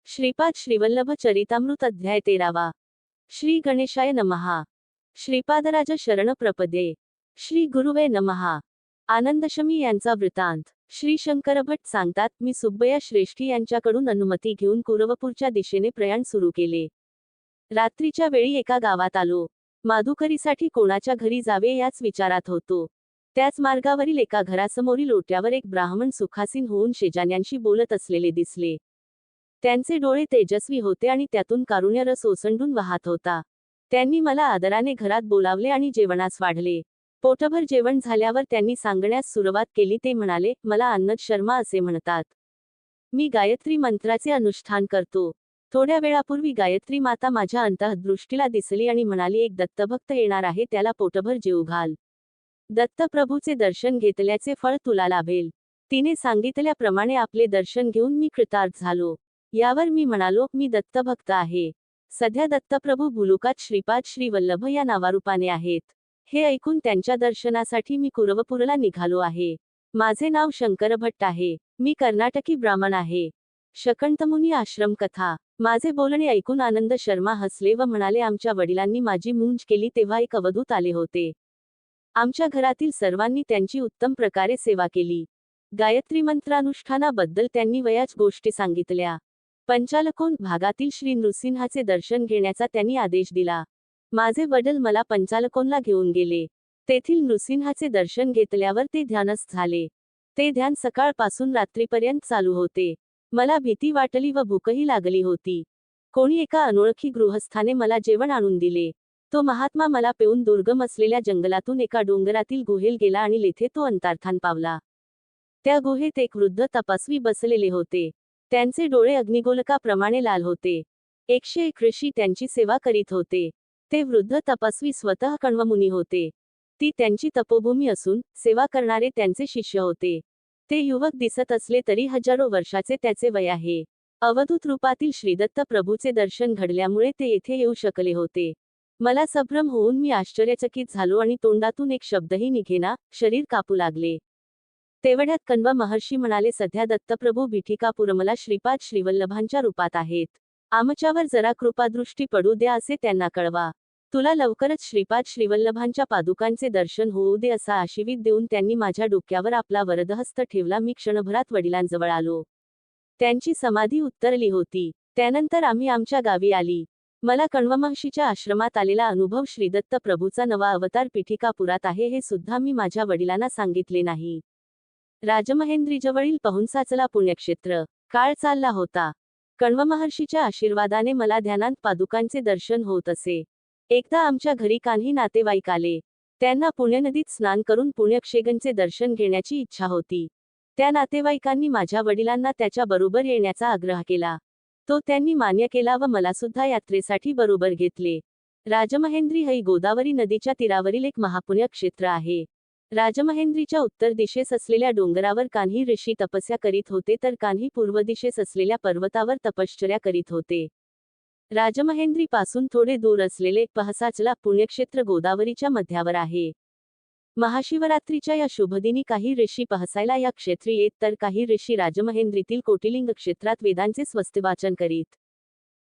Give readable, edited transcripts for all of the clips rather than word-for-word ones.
श्रीपाद श्रीवल्लभ चरितामृत अध्याय 13वा। श्री गणेशाय नमः। श्रीपादराज शरण प्रपदे। श्री गुरुवे नमः। आनंदशमी यांचा वृत्तांत। श्री शंकर भट सांगतात, मी सुब्बया श्रेष्ठी यांच्याकडून अनुमती घेऊन कुरवपूरच्या दिशेने प्रयाण सुरू केले। रात्रीच्या वेळी एका गावात आलो। माधुकरीसाठी कोणाच्या घरी जावे याच विचारात होतो। त्याच मार्गावरील एका घरासमोरील ओट्यावर एक ब्राह्मण सुखासीन होऊन शेजान्यांशी बोलत असलेले दिसले। त्यांचे डोळे तेजस्वी होते आणि त्यातून कारुण्य रस ओसंडून वाहत होता। त्यांनी मला आदराने घरात बोलावले आणि जेवणास वाढले। पोटभर जेवण झाल्यावर त्यांनी सांगण्यास सुरुवात केली। ते म्हणाले, मला अन्नद शर्मा असे म्हणतात। मी गायत्री मंत्राचे अनुष्ठान करतो। थोड्या वेळापूर्वी गायत्री माता माझ्या अंतःदृष्टीला दिसली आणि म्हणाली, एक दत्तभक्त येणार आहे, त्याला पोटभर जेवू घाल। दत्तप्रभूचे दर्शन घेतल्याचे फळ तुला लाभेल। तिने सांगितल्याप्रमाणे आपले दर्शन घेऊन मी कृतार्थ झालो। यावर मी म्हणालो, मी दत्तभक्त आहे। सध्या दत्तप्रभू भुलुकात श्रीपाद श्रीवल्लभ या नावारूपाने आहेत। हे ऐकून त्यांच्या दर्शनासाठी मी कुरवपूरला निघालो आहे। माझे नाव शंकर भट्ट आहे। मी कर्नाटकी ब्राह्मण आहे। शकंतमुनी आश्रम कथा। माझे बोलणे ऐकून आनंद शर्मा हसले व म्हणाले, आमच्या वडिलांनी माझी मूंज केली तेव्हा एक अवधूत आले होते। आमच्या घरातील सर्वांनी त्यांची उत्तम प्रकारे सेवा केली। गायत्री मंत्रानुष्ठानाबद्दल त्यांनी वयाच गोष्टी सांगितल्या। पंचालकोन भागातील श्री नृसिंहाचे दर्शन घेण्याचा त्यांनी आदेश दिला। माझे वडील मला पंचालकोनला घेऊन गेले। तेथील नृसिंहाचे दर्शन घेतल्यावर ते ध्यानस्थ झाले। ते ध्यान सकाळपासून रात्रीपर्यंत चालू होते। मला भीती वाटली व भूकही लागली होती। कोणी एका अनोळखी गृहस्थाने मला जेवण आणून दिले। तो महात्मा मला पेऊन दुर्गम असलेल्या जंगलातून एका डोंगरातील गुहेत गेला आणि तेथे तो अंतर्धान पावला। त्या गुहेत एक वृद्ध तपस्वी बसलेले होते। त्यांचे डोळे अग्निगोलकाप्रमाणे लाल होते। 101 ऋषी त्यांची सेवा करीत होते। ते वृद्ध तपस्वी स्वतः कण्वमुनी होते। ती त्यांची तपोभूमी असून सेवा करणारे त्यांचे शिष्य होते। ते युवक दिसत असले तरी हजारो वर्षाचे त्याचे वय आहे। अवधूत रूपातील श्रीदत्त प्रभूचे दर्शन घडल्यामुळे ते येथे येऊ शकले होते। मला संभ्रम होऊन मी आश्चर्यचकित झालो आणि तोंडातून एक शब्दही निघेना, शरीर कापू लागले। तेवढ्यात कण्व महर्षी म्हणाले, सध्या दत्तप्रभू बिठिकापुरमला श्रीपाद श्रीवल्लभांच्या रूपात आहेत। आमच्यावर जरा कृपादृष्टी पडू द्या असे त्यांना कळवा। तुला लवकरच श्रीपाद श्रीवल्लभांच्या पादुकांचे दर्शन होऊ दे असा आशीर्वाद देऊन त्यांनी माझ्या डोक्यावर आपला वरदहस्त ठेवला। मी क्षणभरात वडिलांजवळ आलो। त्यांची समाधी उत्तरली होती। त्यानंतर आम्ही आमच्या गावी आली। मला कण्वमहर्षीच्या आश्रमात आलेला अनुभव श्रीदत्त प्रभूचा नवा अवतार पिठिकापुरात आहे हे सुद्धा मी माझ्या वडिलांना सांगितले नाही। राजमहेंद्रीजवळील पहुंसाचला पुण्यक्षेत्र। काळ चालला होता। कण्वमहर्षीच्या आशीर्वादाने मला ध्यानात पादुकांचे दर्शन होत असे। एकदा आमच्या घरी कान्ही नातेवाईक आले। त्यांना पुण्यनदीत स्नान करून पुण्यक्षेत्रांचे दर्शन घेण्याची इच्छा होती। त्या नातेवाईकांनी माझ्या वडिलांना त्याच्या बरोबर येण्याचा आग्रह केला। तो त्यांनी मान्य केला व मला सुद्धा यात्रेसाठी बरोबर घेतले। राजमहेंद्री हे गोदावरी नदीच्या तीरावरील एक महापुण्य क्षेत्र आहे। राजमहेंद्रीच्या उत्तर दिशेस असलेल्या डोंगरावर कान्ही ऋषी तपस्या करीत होते, तर कान्ही पूर्व दिशेस असलेल्या पर्वतावर तपश्चर्या करीत होते। राजमहेंद्री पासून थोडे दूर असलेले पहसाचला पुण्यक्षेत्र गोदावरीच्या मध्यावर आहे। महाशिवरात्रीच्या या शुभदिनी काही ऋषी पहसायला या क्षेत्री येत, तर काही ऋषी राजमहेंद्रीतील कोटिलिंग क्षेत्रात वेदांचे स्वस्तिवाचन करीत।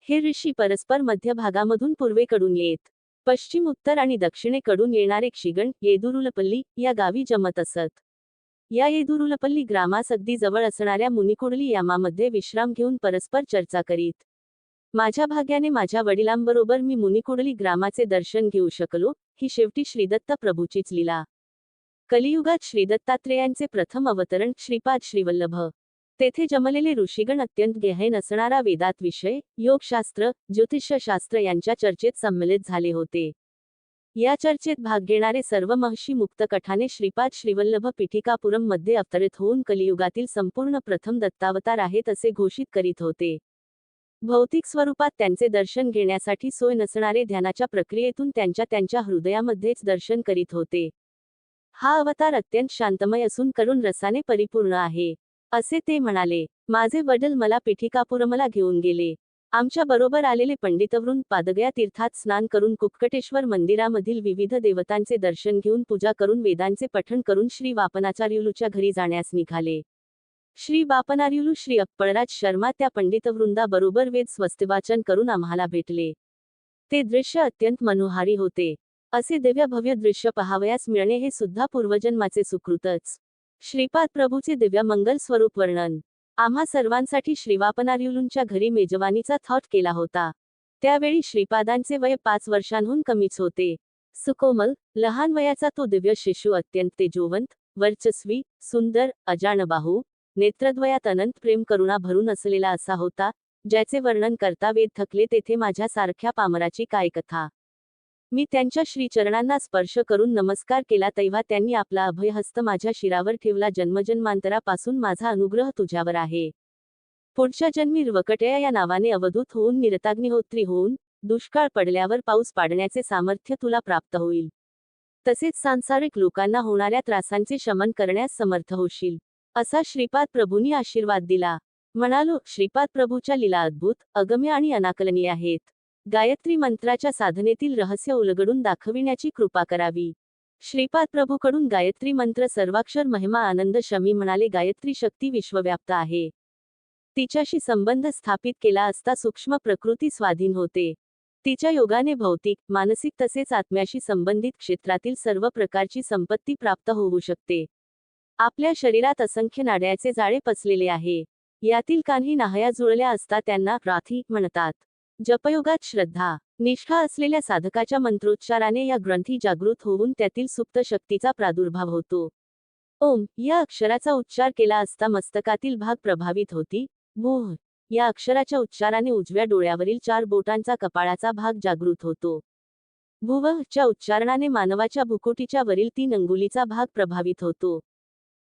हे ऋषी परस्पर मध्यभागामधून पूर्वेकडून येत। पश्चिम, उत्तर आणि दक्षिणेकडून येणारे क्षिगण येदुरुलपल्ली या गावी जमत असत। या येदुरुलपल्ली ग्रामास अगदी जवळ असणाऱ्या मुनिकुडली यामामध्ये विश्राम घेऊन परस्पर चर्चा करीत। माझ्या भाग्याने माझ्या वडिलांबरोबर मी मुनिकुडली ग्रामाचे दर्शन घेऊ शकलो। ही शेवटी श्रीदत्त प्रभूचीच लीला। कलियुगात श्रीदत्तात्रेयांचे प्रथम अवतरण श्रीपाद श्रीवल्लभ। तेथे जमलेले ऋषीगण अत्यंत गहन असणारा वेदात विषय, योगशास्त्र, ज्योतिषशास्त्र यांच्या चर्चेत सम्मिलित झाले होते। या चर्चेत भाग घेणारे सर्व महर्षी मुक्तकठाने श्रीपाद श्रीवल्लभ पिठिकापुरम मध्ये अवतरित होऊन कलियुगातील संपूर्ण प्रथम दत्तावतार आहेत असे घोषित करीत होते। भौतिक स्वरूपात त्यांचे दर्शन घेण्यासाठी सोय नसणारे ध्यानाच्या प्रक्रियेतून त्यांच्या हृदयामध्येच दर्शन करीत होते। हा अवतार अत्यंत शांतमय असून करुण रसाने परिपूर्ण आहे, असे ते म्हणाले। माझे वडील मला पिठिकापुरमला घेऊन गेले। आमच्या बरोबर आलेले पंडितवृंद पादगया तीर्थात स्नान करून कुक्कटेश्वर मंदिरामधील विविध देवतांचे दर्शन घेऊन पूजा करून वेदांचे पठण करून श्री वापनाचार्युलूच्या घरी जाण्यास निघाले। श्री बापनार्युलू श्री अप्पळराज शर्मा त्या पंडितवृंदा बरोबर वेद स्वस्तिवाचन करून आम्हाला भेटले. ते दृश्य अत्यंत मनोहारी होते. असे दिव्य भव्य दृश्य पहावयास मिळणे हे सुद्धा पूर्वजन्माचे सुकृतच. श्रीपाद प्रभूचे दिव्य मंगल स्वरूप वर्णन. आम्हा सर्वांसाठी श्रीबापनार्युलूंच्या घरी मेजवानीचा थॉट केला होता. त्यावेळी श्रीपादांचे वय 5 वर्षांहून कमीच होते. सुकोमल, लहान वयाचा तो दिव्य शिशु अत्यंत तेजोवंत, वर्चस्वी, सुंदर, अजाणबाहू, नेत्रद्वयात अनंत प्रेम करुणा भरून असलेला असा होता, ज्याचे वर्णन करता वेद थकले. तेथे माझ्यासारख्या पामराची काय कथा. मी त्यांच्या श्रीचरणांना स्पर्श करून नमस्कार केला तेव्हा त्यांनी आपला अभयहस्त माझ्या शिरावर ठेवला. जन्मजन्मांतरापासून माझा अनुग्रह तुझ्यावर आहे. पुढच्या जन्मी रवकटया या नावाने अवधूत होऊन निरताग्निहोत्री होऊन, दुष्काळ पडल्यावर पाऊस पाडण्याचे सामर्थ्य तुला प्राप्त होईल. तसेच सांसारिक लोकांना होणाऱ्या त्रासांचे शमन करण्यास समर्थ होशील, असा श्रीपाद प्रभूंनी आशीर्वाद दिला. म्हणालो, श्रीपाद प्रभूच्या लीला अद्भुत, अगम्य आणि अनाकलनीय आहेत. गायत्री मंत्राच्या साधनेतील रहस्य उलगडून दाखविण्याची कृपा करावी. श्रीपाद प्रभूकडून गायत्री मंत्र सर्वाक्षर महिमा आनंद शमी म्हणाले. गायत्री शक्ती विश्वव्याप्त आहे. तिच्याशी संबंध स्थापित केला असता सूक्ष्म प्रकृती स्वाधीन होते. तिच्या योगाने भौतिक, मानसिक तसेच आत्म्याशी संबंधित क्षेत्रातील सर्व प्रकारची संपत्ती प्राप्त होऊ शकते. आपल्या शरीरात असंख्य नाड्याचे जाळे पसलेले आहे. यातील काही नाहया जुळल्या असता त्यांना राथी म्हणतात. जपयोगात श्रद्धा, निष्ठा असलेल्या साधकाच्या मंत्रोच्चाराने या ग्रंथी जागृत होऊन त्यातील सुप्त शक्तीचा प्रादुर्भाव होतो. ओम या अक्षराचा उच्चार केला असता मस्तकातील भाग प्रभावित होती. भूह या अक्षराच्या उच्चाराने उजव्या डोळ्यावरील 4 बोटांचा कपाळाचा भाग जागृत होतो. भुवः च्या उच्चारणाने मानवाच्या भुकुटीच्या वरील 3 अंगुलीचा भाग प्रभावित होतो.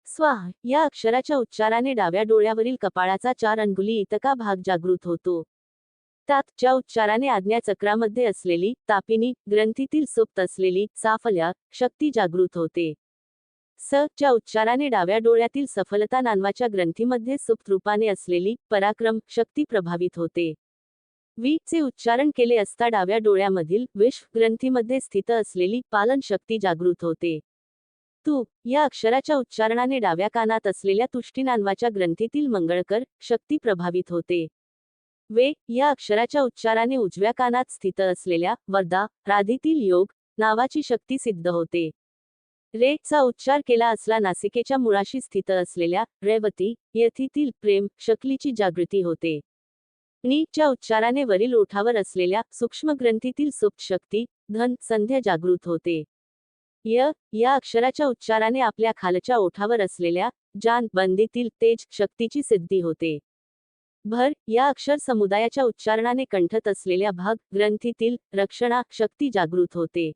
स्वाह या अक्षराच्या उच्चाराने डाव्या डोळ्यावरील कपाळाचा 4 अंगुली इतका भाग जागृत होतो. तात च्या उच्चाराने आज्ञाचक्रामध्ये असलेली तापिनी ग्रंथीतील सुप्त असलेली साफल्या शक्ती जागृत होते. स च्या उच्चाराने डाव्या डोळ्यातील सफलता नावाच्या ग्रंथीमध्ये सुप्त रूपाने असलेली पराक्रम शक्ती प्रभावित होते. वी चे उच्चारण केले असता डाव्या डोळ्यामधील विष ग्रंथीमध्ये स्थित असलेली पालन शक्ती जागृत होते. तू या अक्षराच्या उच्चारणाने डाव्या कानात असलेल्या तुष्टी नावाच्या ग्रंथीतील मंगळकर शक्ती प्रभावित होते. वे या अक्षराच्या उच्चाराने उजव्या कानात स्थित असलेल्या वर्धा राधीतील योग नावाची शक्ती सिद्ध होते. रे चा उच्चार केला असला नासिकेच्या मुळाशी स्थित असलेल्या रेवती येथील प्रेम शक्तीची जागृती होते. नी च्या उच्चाराने वरील ओठावर असलेल्या सूक्ष्म ग्रंथीतील सुप्त शक्ती धन संध्या जागृत होते. या अक्षराच्या उच्चाराने आपल्या खालच्या ओठावर असलेल्या जान बंदीतील तेज शक्तीची सिद्धी होते. भर या अक्षर समुदायाच्या उच्चारणाने कंठत असलेल्या भाग ग्रंथीतील रक्षणा शक्ती जागृत होते.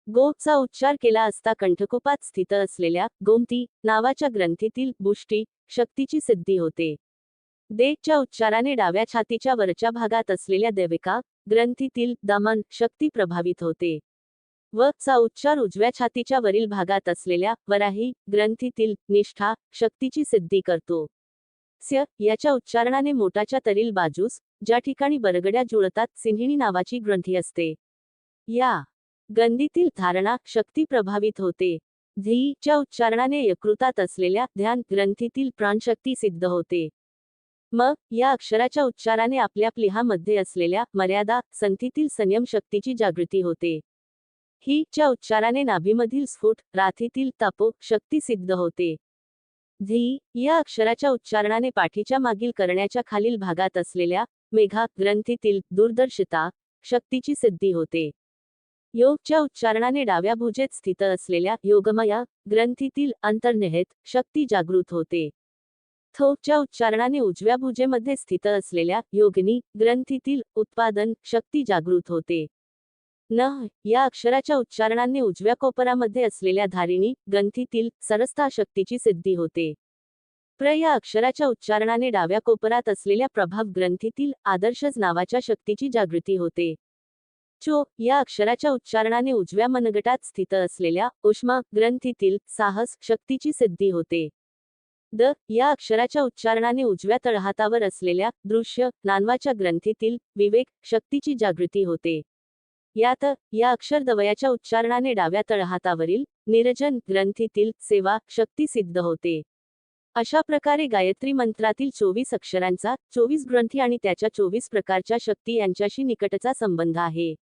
गो चा उच्चार केला असता कंठकोपात स्थित असलेल्या गोमती नावाच्या ग्रंथीतील बुष्टी शक्तीची सिद्धी होते. दे च्या उच्चाराने डाव्या छातीच्या वरच्या भागात असलेल्या देविका ग्रंथीतील दमन शक्ती प्रभावित होते. व चा उच्चार उजव्या छातीच्या वरील भागात असलेल्या वराही ग्रंथीतील निष्ठा शक्तीची सिद्धी करतो. स्य याच्या उच्चारणाने मोटाच्या तरील बाजूस ज्या ठिकाणी बरगड्या जुळतात सिंहिणी नावाची ग्रंथी असते. या गंधीतील धारणा शक्ती प्रभावित होते. धी च्या उच्चारणाने यकृतात असलेल्या ध्यान ग्रंथीतील प्राणशक्ती सिद्ध होते. म या अक्षराच्या उच्चाराने आपल्या प्लिहामध्ये असलेल्या मर्यादा संथीतील संयम शक्तीची जागृती होते. ही च्या उच्चाराने नाभीमधील स्फुट राथीतील तपो शक्ती सिद्ध होते. धी या अक्षराच्या उच्चारणाने पाठीच्या मागील करण्याच्या खालील भागात असलेल्या मेघा ग्रंथीतील दूरदर्शिता शक्तीची सिद्धी होते. योग च्या उच्चारणाने डाव्या भुजेत स्थित असलेल्या योगमया ग्रंथीतील अंतर्निहित शक्ती जागृत होते. थो च्या उच्चारणाने उजव्या भुजेमध्ये स्थित असलेल्या योगिनी ग्रंथीतील उत्पादन शक्ती जागृत होते. न या अक्षराच्या उच्चारणाने उजव्या कोपरामध्ये असलेल्या धारिणी ग्रंथीतील सरसता शक्तीची सिद्धी होते. प्र या अक्षराच्या उच्चारणाने डाव्या कोपरात असलेल्या प्रभाव ग्रंथीतील आदर्शज नावाच्या शक्तीची जागृती होते. चो या अक्षराच्या उच्चारणाने उजव्या मनगटात स्थित असलेल्या उष्मा ग्रंथीतील साहस शक्तीची सिद्धी होते. द या अक्षराच्या उच्चारणाने उजव्या तळहातावर असलेल्या दृश्य नावाच्या ग्रंथीतील विवेक शक्तीची जागृती होते. यात या अक्षर दवयाच्या उच्चारणाने डाव्या तळहातावरील निरजन ग्रंथीतील सेवा शक्ती सिद्ध होते. अशा प्रकारे गायत्री मंत्रातील 24 अक्षरांचा, 24 ग्रंथी आणि त्याच्या 24 प्रकारच्या शक्ती यांच्याशी निकटचा संबंध आहे.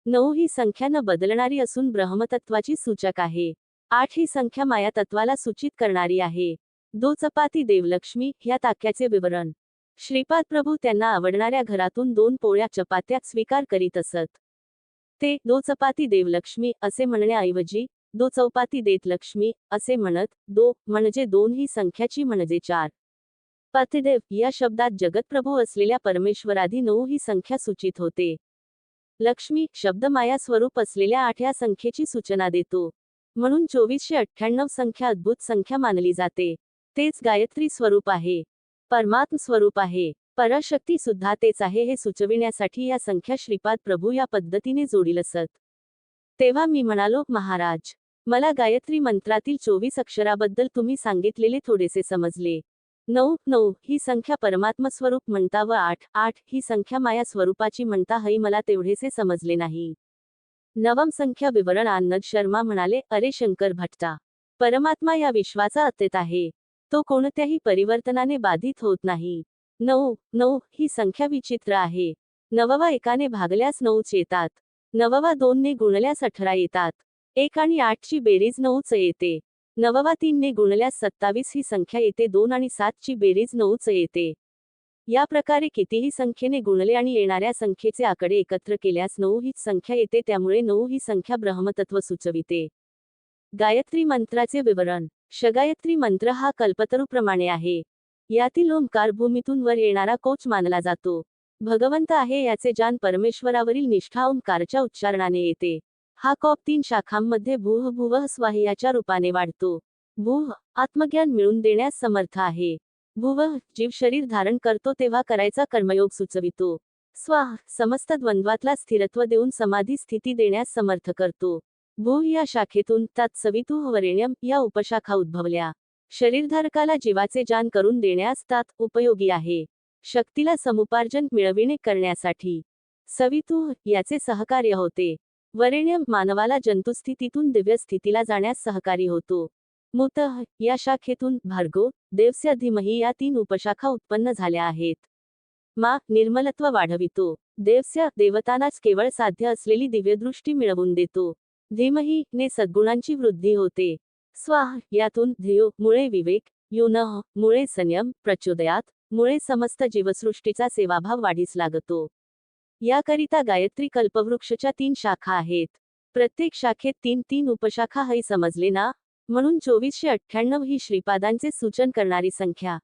9 ही संख्या न बदलणारी असून ब्रह्मतत्वाची सूचक आहे. 8 ही संख्या माया तत्वाला सूचित करणारी आहे. 2 चपाती देवलक्ष्मी ह्या ताक्याचे विवरण. श्रीपाद प्रभू त्यांना आवडणाऱ्या घरातून 2 पोळ्या चपात्या स्वीकार करीत असत. ते 2 चपाती देवलक्ष्मी असे म्हणण्याऐवजी 2 चौपाती देत लक्ष्मी असे म्हणत. 2 म्हणजे 2 ही संख्याची म्हणजे 4. पतिदेव या शब्दात जगतप्रभू असलेल्या परमेश्वराधी 9 ही संख्या सूचित होते. लक्ष्मी शब्द माया स्वरूप असलेल्या 8 या संख्येची सूचना देतो. म्हणून 2498 संख्या अद्भुत संख्या मानली जाते. तेच गायत्री स्वरूप आहे. परमात्म स्वरूप आहे. परशक्ती सुद्धा तेच आहे हे सुचविण्यासाठी या संख्या श्रीपाद प्रभू या पद्धतीने जोडील असत. तेव्हा मी म्हणालो, महाराज, मला गायत्री मंत्रातील 24 अक्षराबद्दल तुम्ही सांगितलेले थोडेसे समजले. 9 ही संख्या परमात्म स्वरूप म्हणता व 8 ही संख्या माया स्वरूपाची म्हणता हे मला तेवढेसे समजले नाही. नवम संख्या विवरण आनंद शर्मा म्हणाले, अरे शंकर भट्टा, परमात्मा या विश्वाचा अतीत आहे. तो कोणत्याही परिवर्तनाने बाधित होत नाही. 9 ही संख्या विचित्र आहे. 9वा एकाने भागल्यास 9च येतात. 9वा 2ने गुणल्यास 18 येतात. 1 आणि 8 ची बेरीज 9च येते. 9वा 3ने गुणल्यास 27 ही संख्या येते. 2 आणि 7 ची बेरीज 9च येते. या प्रकारे कितीही संख्येने गुणले आणि येणाऱ्या संख्येचे आकडे एकत्र केल्यास 9 हीच संख्या येते. त्यामुळे 9 ही संख्या ब्रह्मतत्व सुचविते. गायत्री मंत्राचे विवरण. शगायत्री मंत्र हा कल्पतरूप्रमाणे आहे. यातील ओंकार भूमीतून वर येणारा कोच मानला जातो. भगवंत आहे याचे जाण परमेश्वरावरील निष्ठा ओंकारच्या उच्चारणाने येते. हा कोप 3 शाखांमध्ये भूः भुवः स्वाह याच्या रूपाने वाढतो. भूः आत्मज्ञान मिळून देण्यास समर्थ आहे. भुवः जीव शरीर धारण करतो तेव्हा करायचा कर्मयोग सुचवितो. स्वाह समस्त द्वंद्वातला स्थिरत्व देऊन समाधी स्थिती देण्यास समर्थ करतो. भूः या शाखेतून तत्सवितुः वरेण्यम या उपशाखा उद्भवल्या. शरीरधारकाला जीवाचे जाण करून देण्यास तात उपयोगी आहे. शक्तीला समुपार्जन मिळविणे करण्यासाठी सवितुः याचे सहकार्य होते. वरेण्यम मानवाला जंतुस्थितीतून दिव्य स्थितीला जाण्यास सहकारी होतो. मूतः या शाखेतून भार्गो देवस्य धीमहि या 3 उपशाखा उत्पन्न झाल्या आहेत. मा निर्मलत्व वाढवितो. देवस्य देवतांनाच केवळ साध्य असलेली दिव्यदृष्टी मिळवून देतो. धीमहि ने सद्गुणांची वृद्धी होते. स्वाह यातून धियो मुळे विवेक, युनः मुळे संयम, प्रचोदयात मुळे समस्त जीवसृष्टीचा सेवाभाव वाढीस लागतो. याकरिता गायत्री कल्पवृक्षच्या 3 शाखा आहेत. प्रत्येक शाखेत 3 उपशाखा हे समजले ना. म्हणून 2498 ही श्रीपादांचे सूचन करणारी संख्या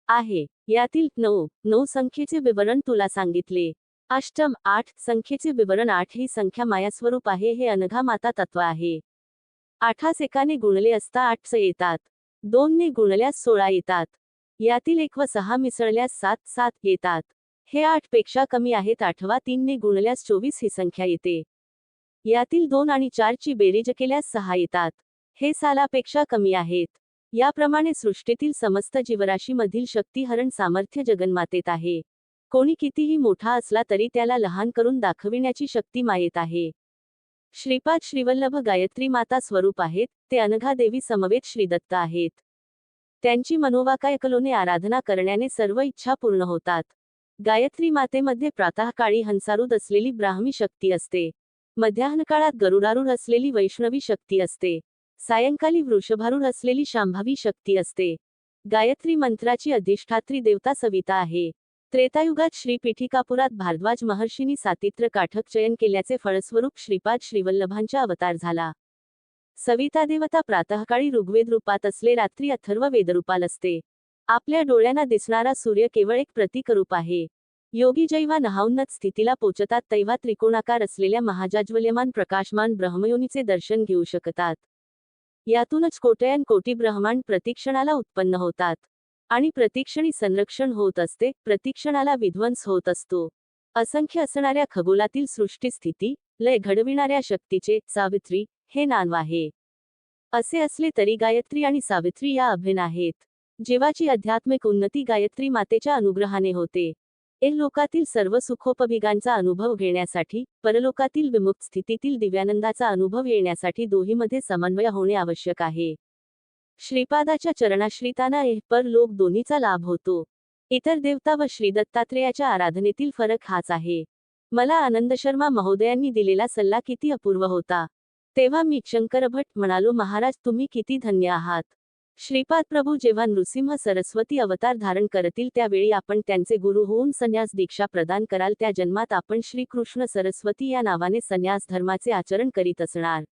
आहे. यातील 9 संख्येचे विवरण तुला सांगितले. अष्टम 8 संख्येचे विवरण. 8 ही संख्या मायास्वरूप आहे हे अनघा माता तत्व आहे. 8 एकाने गुणले असता 8 येतात. 2ने गुणल्यास 16 येतात. यातील 1 व 6 मिसळल्यास 7 येतात. हे 8 पेक्षा कमी आहेत. 8वा 3ने गुणल्यास 24 ही संख्या येते. यातील 2 आणि 4 ची बेरीज केल्यास 6 येतात. हे 6 पेक्षा कमी आहेत. याप्रमाणे सृष्टीतील समस्त जीवराशीमधील शक्तिहरण सामर्थ्य जगन्मातेत आहे. कोणी कितीही मोठा असला तरी त्याला लहान करून दाखविण्याची शक्ती मायेत आहे. श्रीपाद श्रीवल्लभ गायत्री माता स्वरूप आहेत. ते अनघा देवी समवेत श्रीदत्त आहेत. त्यांची मनोवाकायकलोने आराधना करण्याने सर्व इच्छा पूर्ण होतात. गायत्री मातेमध्ये प्रातःकाळी हंसारूढ असलेली ब्राह्मी शक्ती असते. मध्याह्नकाळात गरुडारूढ असलेली वैष्णवी शक्ती असते. सायंकाली वृषभारूढ असलेली शांभवी शक्ती असते. गायत्री मंत्राची अधिष्ठात्री देवता सविता आहे. त्रेतायुगात श्री पीठिकापुरात भारद्वाज महर्षींनी सातित्र काठक चयन केल्याचे फळस्वरूप श्रीपाद श्रीवल्लभांचा अवतार झाला. सविता देवता प्रातःकाळी ऋग्वेद रूपात असले, रात्री अथर्व वेदरूपाल असते. आपल्या डोळ्यांना दिसणारा सूर्य केवळ एक प्रतीकरूप आहे. योगी जेव्हा नहाउन्नत स्थितीला पोचतात तेव्हा त्रिकोणाकार असलेल्या महाजाज्वल्यमान प्रकाशमान ब्रह्मयोनीचे दर्शन घेऊ शकतात. यातूनच कोट्यान कोटी ब्रह्मांड प्रतिक्षणाला उत्पन्न होतात. आणि प्रतिक्षणी संरक्षण होत असते. प्रतिक्षणाला विध्वंस होत असतो. असंख्य असणाऱ्या खगोलातील सृष्टी स्थिती लय घडविणाऱ्या शक्तीचे सावित्री हे नाव आहे. असे असले तरी गायत्री आणि सावित्री या अभिन्न आहेत. जीवाची आध्यात्मिक उन्नती गायत्री मातेच्या अनुग्रहाने होते. लोकातील सर्व सुखोपभोगांचा अनुभव घेण्यासाठी, परलोकातील विमुक्त स्थितीतील दिव्यानंदाचा अनुभव येण्यासाठी दोहीमध्ये समन्वय होणे आवश्यक आहे. श्रीपादाच्या चरणाश्रितांना पर लोक दोन्हीचा लाभ होतो. इतर देवता व श्री दत्तात्रेयाच्या आराधनेतील फरक हाच आहे. मला आनंद शर्मा महोदयांनी दिलेला सल्ला किती अपूर्व होता. तेव्हा मी शंकर भट म्हणालो, महाराज तुम्ही किती धन्य आहात. श्रीपाद प्रभू जेव्हा नृसिंह सरस्वती अवतार धारण करतील त्यावेळी आपण त्यांचे गुरु होऊन संन्यास दीक्षा प्रदान कराल. त्या जन्मात आपण श्री कृष्ण सरस्वती या नावाने संन्यास धर्माचे आचरण करीत असणार.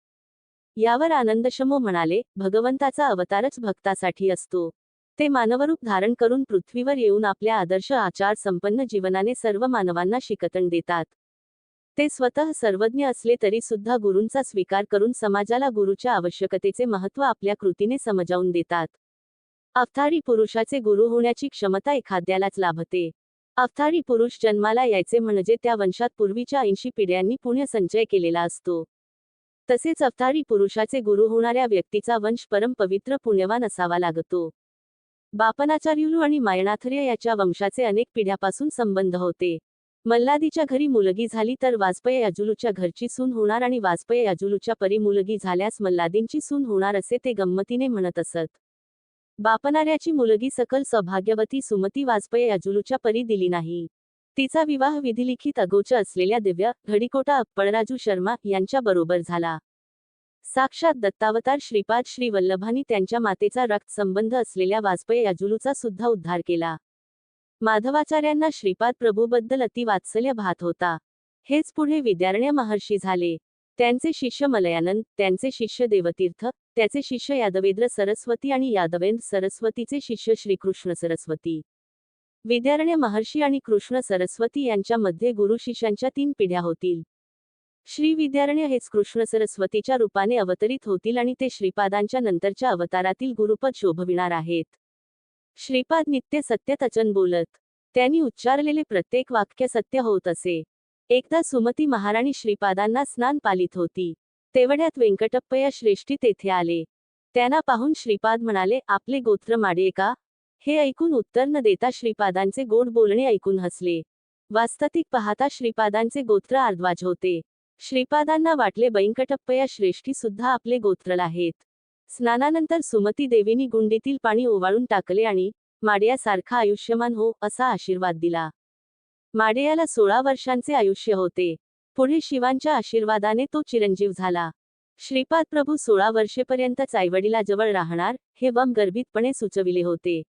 यावर आनंदशमो म्हणाले, भगवंताचा अवतारच भक्तासाठी असतो. ते मानवरूप धारण करून पृथ्वीवर येऊन आपल्या आदर्श आचार संपन्न जीवनाने सर्व मानवांना शिकवण देतात. ते स्वतः सर्वज्ञ असले तरी सुद्धा गुरूंचा स्वीकार करून समाजाला गुरूच्या आवश्यकतेचे महत्त्व आपल्या कृतीने समजावून देतात. अवतारी पुरुषाचे गुरु होण्याची क्षमता एखाद्यालाच लाभते. अवतारी पुरुष जन्माला यायचे म्हणजे त्या वंशात पूर्वीच्या 80 पिढ्यांनी पुण्य संचय केलेला असतो. तसेच अवतारी पुरुषाचे गुरु होणाऱ्या व्यक्तीचा वंश परम पवित्र पुण्यवान असावा लागतो. बापनाचार्युलू आणि मायणाथर्य याच्या वंशाचे अनेक पिढ्यापासून संबंध होते. मल्हादीच्या घरी मुलगी झाली तर वाजपेय याजुलूच्या घरची सून होणार आणि वाजपेय याजुलूच्या परी मुलगी झाल्यास मल्हादींची सून होणार असे ते गंमतीने म्हणत असत. बापनाऱ्याची मुलगी सकल सौभाग्यवती सुमती वाजपेय याजुलूच्या परी दिली नाही. तिचा विवाह विधिलिखित अगोचर असलेल्या दिव्य घडीकोटा अप्पळराजू शर्मा यांच्या बरोबर झाला. साक्षात दत्तावतार श्रीपाद श्री वल्लभांनी त्यांच्या मातेचा रक्त संबंध असलेल्या वाजपेय याजुलूचा सुद्धा उद्धार केला. माधवाचार्यांना श्रीपाद प्रभूबद्दल अतिवात्सल्य भात होता. हेच पुढे विद्यारण्य महर्षी झाले. त्यांचे शिष्य मलयानंद, त्यांचे शिष्य देवतीर्थ, त्याचे शिष्य यादवेंद्र सरस्वती आणि यादवेंद्र सरस्वतीचे शिष्य श्रीकृष्ण सरस्वती. विद्यारण्य महर्षी आणि कृष्ण सरस्वती यांच्यामध्ये गुरु शिष्यांच्या 3 पिढ्या होतील. श्री विद्यारण्य हेच कृष्ण सरस्वतीच्या रूपाने अवतरित होतील आणि ते श्रीपादांच्या नंतरच्या अवतारातील गुरुपद शोभविणार आहेत. श्रीपाद नित्य सत्य तचन बोलत. त्यांनी उच्चारलेले प्रत्येक वाक्य सत्य होत असे. एकदा सुमती महाराणी श्रीपादांना स्नान पालित होती. तेवढ्यात व्यंकटप्पया श्रेष्ठी तेथे आले. त्यांना पाहून श्रीपाद म्हणाले, आपले गोत्र माडे का? हे ऐकून उत्तर न देता श्रीपादांचे गोड बोलणे ऐकून हसले. वास्तविक पाहता श्रीपादांचे गोत्र आर्द्वाज होते. श्रीपादांना वाटले व्यंकटप्पया श्रेष्ठी सुद्धा आपले गोत्रल आहेत. स्नानानंतर सुमती देवीनी गुंडीतील पाणी ओवाळून टाकले आणि माडयासारखा आयुष्यमान हो असा आशीर्वाद दिला. माडयाला 16 वर्षांचे आयुष्य होते. पुढे शिवांच्या आशीर्वादाने तो चिरंजीव झाला. श्रीपाद प्रभू 16 वर्षेपर्यंतच आईवडिलाजवळ राहणार हे वम गर्भितपणे सुचविले होते.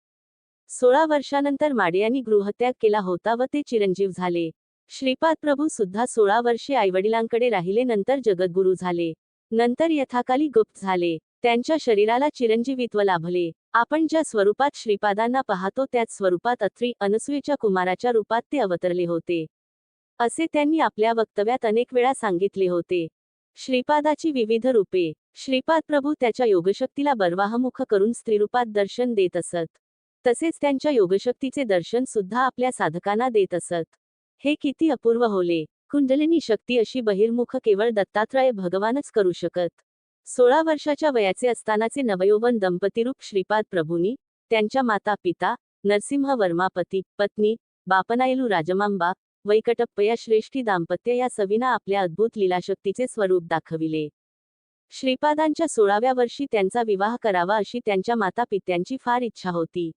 16 वर्षानंतर माडयांनी गृहत्याग केला होता व ते चिरंजीव झाले. श्रीपाद प्रभू सुद्धा 16 वर्षे आईवडिलांकडे राहिले. नंतर जगद्गुरू झाले. नंतर यथाकाली गुप्त झाले. त्यांच्या शरीराला चिरंजीवित्व लाभले. आपण ज्या स्वरूपात श्रीपादांना पाहतो त्याच स्वरूपात अत्री अनसूयेच्या कुमाराच्या रूपात ते अवतरले होते, असे त्यांनी आपल्या वक्तव्यात अनेक वेळा सांगितले होते. श्रीपादाची विविध रूपे. श्रीपाद प्रभू त्याच्या योगशक्तीला बर्वाहमुख करून स्त्रीरूपात दर्शन देत असत. तसेच त्यांच्या योगशक्तीचे दर्शन सुद्धा आपल्या साधकांना देत असत. हे किती अपूर्व होले. कुंडलिनी शक्ती अशी बहिर्मुख केवळ दत्तात्रय भगवानच करू शकत. 16 वर्षाच्या वयाचे असतानाचे नवयौवन दंपतीरूप श्रीपाद प्रभूंनी त्यांच्या माता पिता नरसिंह वर्मा पती पत्नी बापनायलू राजमांबा वैकटप्पया श्रेष्ठी दाम्पत्य या सविना आपल्या अद्भुत लीलाशक्तीचे स्वरूप दाखविले. श्रीपादांच्या 16व्या वर्षी त्यांचा विवाह करावा अशी त्यांच्या माता पित्यांची फार इच्छा होती.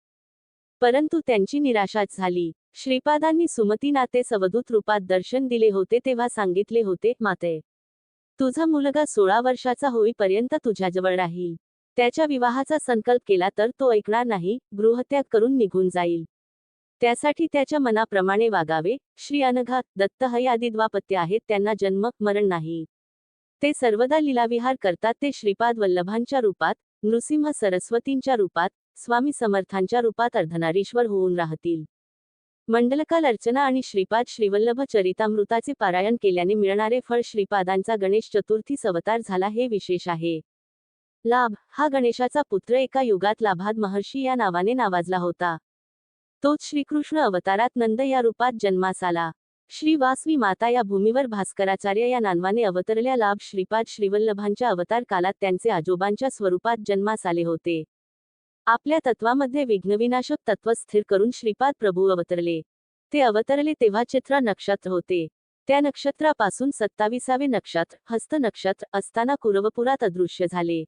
परंतु त्यांची निराशाच झाली. श्रीपादांनी सुमतीनाथेस अवधूत रूपात दर्शन दिले होते तेव्हा सांगितले होते, माते, तुझा मुलगा 16 वर्षाचा होईपर्यंत तुझ्याजवळ राहील. त्याच्या विवाहाचा संकल्प केला तर तो ऐकणार नाही, गृहत्याग करून निघून जाईल. त्यासाठी त्याच्या मनाप्रमाणे वागावे. श्री अनघा दत्त हे आदी द्वापत्य आहेत, त्यांना जन्म मरण नाही. ते सर्वदा लीलाविहार करतात. ते श्रीपाद वल्लभांच्या रूपात, नृसिंह सरस्वतींच्या रूपात, स्वामी समर्थांच्या रूपात अर्धनारीश्वर होऊन राहतील. मंडलकाल अर्चना आणि श्रीपाद श्रीवल्लभ चरितामृताचे पारायण केल्याने मिळणारे फळ श्रीपादांचा गणेश चतुर्थीस अवतार झाला हे विशेष आहे. लाभ. हा गणेशाचा पुत्र एका युगात लाभाद महर्षी या नावाने नावाजला होता. तोच श्रीकृष्ण अवतारात नंद या रूपात जन्मास आला. श्री वासवी माता या भूमीवर भास्कराचार्य या नावाने अवतरल्या. लाभ. श्रीपाद श्रीवल्लभांच्या अवतार कालात त्यांचे आजोबांच्या स्वरूपात जन्मास आले होते. आपल्या तत्वामध्ये विघ्नविनाशक तत्व स्थिर करून श्रीपाद प्रभू अवतरले. ते अवतरले तेव्हा चित्रा नक्षत्र होते. त्या नक्षत्रापासून 27वे नक्षत्र हस्त नक्षत्र असताना कुरवपुरात अदृश्य झाले.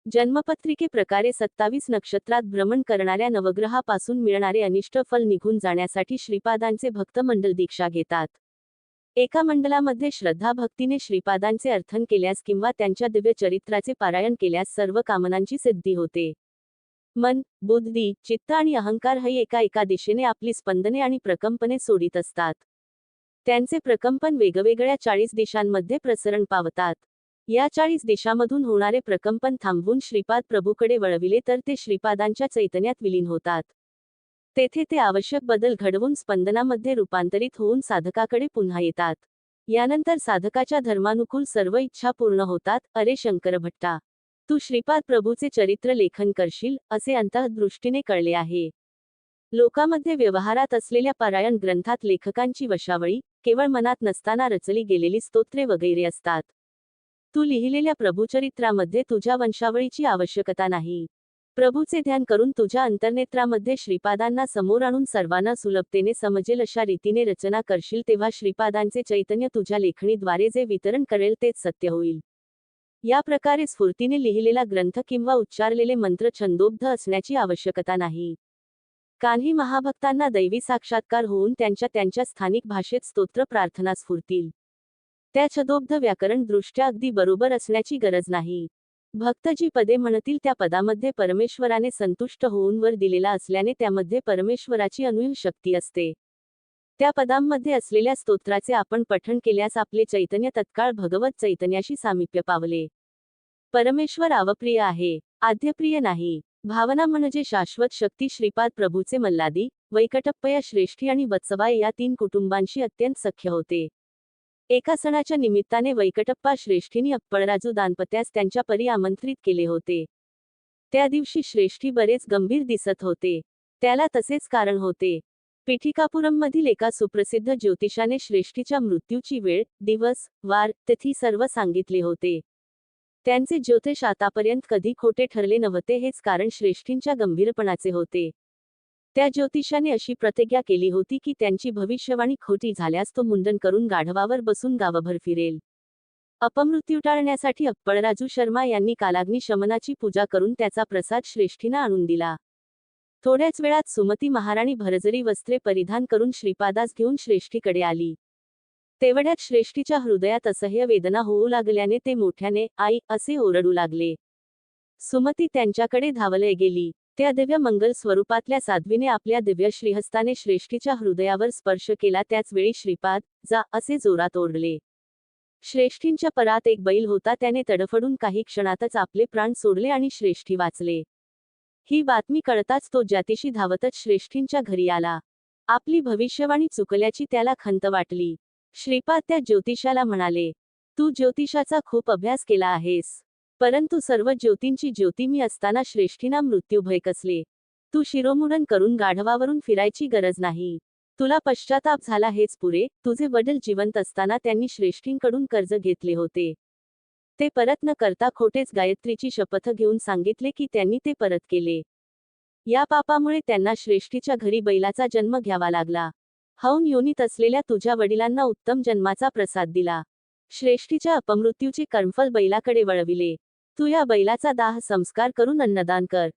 जन्मपत्रिके प्रकारे 27 नक्षत्रात भ्रमण करणाऱ्या नवग्रहापासून मिळणारे अनिष्ट फल निघून जाण्यासाठी श्रीपादांचे भक्त मंडल दीक्षा घेतात. एका मंडलामध्ये श्रद्धा भक्तीने श्रीपादांचे अर्थन केल्यास किंवा त्यांच्या दिव्य चरित्राचे पारायण केल्यास सर्व कामनांची सिद्धी होते. मन, बुद्धी, चित्त आणि अहंकार हे एका दिशेने आपली स्पंदने आणि प्रकंपने सोडित असतात. त्यांचे प्रकंपन वेगवेगळ्या 40 दिशांमध्ये प्रसरण पावतात. या 40 दिशांमधून होणारे प्रकंपन थांबवून श्रीपाद प्रभूकडे वळविले तर ते श्रीपादांच्या चैतन्यात विलीन होतात. तेथे ते आवश्यक बदल घडवून स्पंदनामध्ये रूपांतरित होऊन साधकाकडे पुन्हा येतात. यानंतर साधकाच्या धर्मानुकूल सर्व इच्छा पूर्ण होतात. अरे शंकर भट्टा, तू श्रीपाद प्रभूचे चरित्र लेखन करशील असे अंतःदृष्टीने कळले आहे. लोकांमध्ये व्यवहारात असलेल्या पारायण ग्रंथात लेखकांची वशावळी केवळ मनात नसताना रचली गेलेली स्तोत्रे वगैरे असतात. तू लिहिलेल्या प्रभुचरित्रामध्ये तुझ्या वंशावळीची आवश्यकता नाही. प्रभूचे ध्यान करून तुझ्या अंतर्नेत्रामध्ये श्रीपादांना समोर आणून सर्वांना सुलभतेने समजेल अशा रीतीने रचना करशील तेव्हा श्रीपादांचे चैतन्य तुझ्या लेखणीद्वारे जे वितरण करेल तेच सत्य होईल. या प्रकारे स्फूर्तीने लिहिलेला ग्रंथ किंवा उच्चारलेले मंत्र छंदोबद्ध असण्याची आवश्यकता नाही. कान्ही महाभक्तांना दैवी साक्षात्कार होऊन त्यांच्या स्थानिक भाषेत स्तोत्र प्रार्थना स्फुरतील. त्या छंदोबद्ध व्याकरण दृष्ट्या अगदी बरोबर असण्याची गरज नाही. भक्त जी पदे म्हणतील त्या पदामध्ये परमेश्वराने संतुष्ट होऊन वर दिलेला असल्याने त्यामध्ये परमेश्वराची अनुय शक्ती असते. त्या पदांमध्ये असलेल्या स्तोत्राचे आपण पठण केल्यास आपले चैतन्य तत्काळ भगवत चैतन्याशी सामिप्य पावले. परमेश्वर अवप्रिय आहे, आद्यप्रिय नाही. भावना म्हणजे शाश्वत शक्ती श्रीपाद प्रभूचे मल्लादी, वैकटप्पया श्रेष्ठी आणि वत्सवाय या 3 कुटुंबांशी अत्यंत सख्य होते. एका सणाच्या निमित्ताने वैकटप्पा श्रेष्ठींनी अप्पळराजू दाम्पत्यास त्यांच्या परी आमंत्रित केले होते. त्या दिवशी श्रेष्ठी बरेच गंभीर दिसत होते. त्याला तसेच कारण होते. पिठिकापुरममधील एका सुप्रसिद्ध ज्योतिषाने श्रेष्ठीच्या मृत्यूची वेळ, दिवस, वार, तिथी सर्व सांगितले होते. त्यांचे ज्योतिष आतापर्यंत कधी खोटे ठरले नव्हते. हेच कारण श्रेष्ठींच्या गंभीरपणाचे होते. त्या ज्योतिषाने अशी प्रतिज्ञा केली होती की त्यांची भविष्यवाणी खोटी झाल्यास तो मुंडन करून गाढवावर बसून गावभर फिरेल. अपमृत्यू टाळण्यासाठी अप्पळराजू शर्मा यांनी कालाग्नी शमनाची पूजा करून त्याचा प्रसाद श्रेष्ठींना आणून दिला. थोड्याच वेळात सुमती महाराणी भरजरी वस्त्रे परिधान करून श्रीपादास घेऊन श्रेष्ठीकडे आली. तेवढ्यात श्रेष्ठीच्या हृदयात असह्य वेदना होऊ लागल्याने ते मोठ्याने आई असे ओरडू लागले. सुमती त्यांच्याकडे धावले गेली. त्या दिव्य मंगल स्वरूपातल्या साध्वीने आपल्या दिव्य श्रीहस्ताने श्रेष्ठीच्या हृदयावर स्पर्श केला. त्याच वेळी श्रीपाद जा असे जोरात ओरडले. श्रेष्ठींच्या परात एक बैल होता. त्याने तडफडून काही क्षणातच आपले प्राण सोडले आणि श्रेष्ठी वाचले. ही बातमी कळताच तो ज्यातिशी धावतच श्रेष्ठींच्या घरी आला. आपली भविष्यवाणी चुकल्याची त्याला खंत वाटली. श्रीपाद त्या ज्योतिषाला म्हणाले, तू ज्योतिषाचा खूप अभ्यास केला आहेस. परंतु सर्व ज्योतींची ज्योती मी असताना श्रेष्ठींना मृत्यूभय कसले. तू शिरोमुंडन करून गाढवावरून फिरायची गरज नाही. तुला पश्चाताप झाला हेच पुरे. तुझे वडील जिवंत असताना त्यांनी श्रेष्ठींकडून कर्ज घेतले होते. ते परत न करता खोटेच गायत्रीची शपथ घेऊन सांगितले की त्यांनी ते परत केले. या पापामुळे त्यांना श्रेष्ठीच्या घरी बैलाचा जन्म घ्यावा लागला. हौन योनीत असलेल्या तुझ्या वडिलांना उत्तम जन्माचा प्रसाद दिला. श्रेष्ठीच्या अपमृत्यूचे कर्मफल बैलाकडे वळविले. तू या बैलाचा दाह संस्कार करून अन्नदान कर.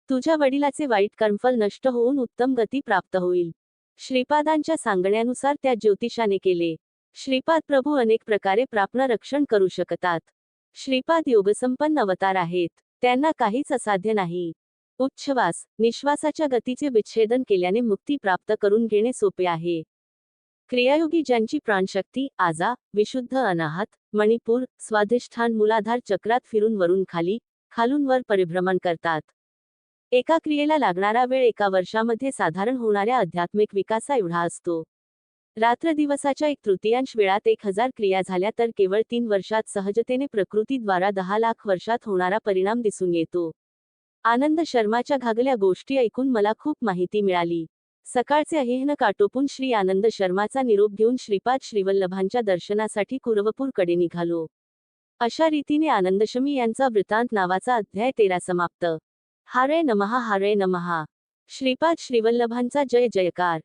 तुझ्या वडिलाचे वाईट कर्मफल नष्ट होऊन उत्तम गती प्राप्त होईल. श्रीपादांच्या सांगण्यानुसार त्या ज्योतिषाने केले. श्रीपाद प्रभू अनेक प्रकारे प्राप्न रक्षण करू शकतात. श्रीपाद योगसंपन्न अवतार आहेत. त्यांना काहीच असाध्य नाही. उच्छ्वास, निश्वासाच्या गतीचे विच्छेदन केल्याने मुक्ती प्राप्त करून घेणे सोपे आहे. क्रियायोगी ज्यांची प्राणशक्ती आजा, विशुद्ध अनाहत, मणिपूर, स्वाधिष्ठान मूलाधार चक्रात फिरून वरून खाली, खालून वर परिभ्रमण करतात. एका क्रियेला लागणारा वेळ 1 वर्षामध्ये साधारण होणाऱ्या आध्यात्मिक विकासा एवढा असतो. रात्र दिवसाच्या 1/3 वेळात 1000 क्रिया झाल्या तर केवळ 3 वर्षात सहजतेने प्रकृतीद्वारा 10 लाख वर्षात होणारा परिणाम दिसून येतो. आनंद शर्माच्या घागल्या गोष्टी ऐकून मला खूप माहिती मिळाली. सकाळचे अहिहन आटोपून श्री आनंद शर्माचा निरोप घेऊन श्रीपाद श्रीवल्लभांच्या दर्शनासाठी कुरवपूरकडे निघालो. अशा रीतीने आनंदशमी यांचा वृत्तांत नावाचा अध्याय 13 समाप्त. हरे नमः हरे नमः. श्रीपाद श्रीवल्लभांचा जय जयकार.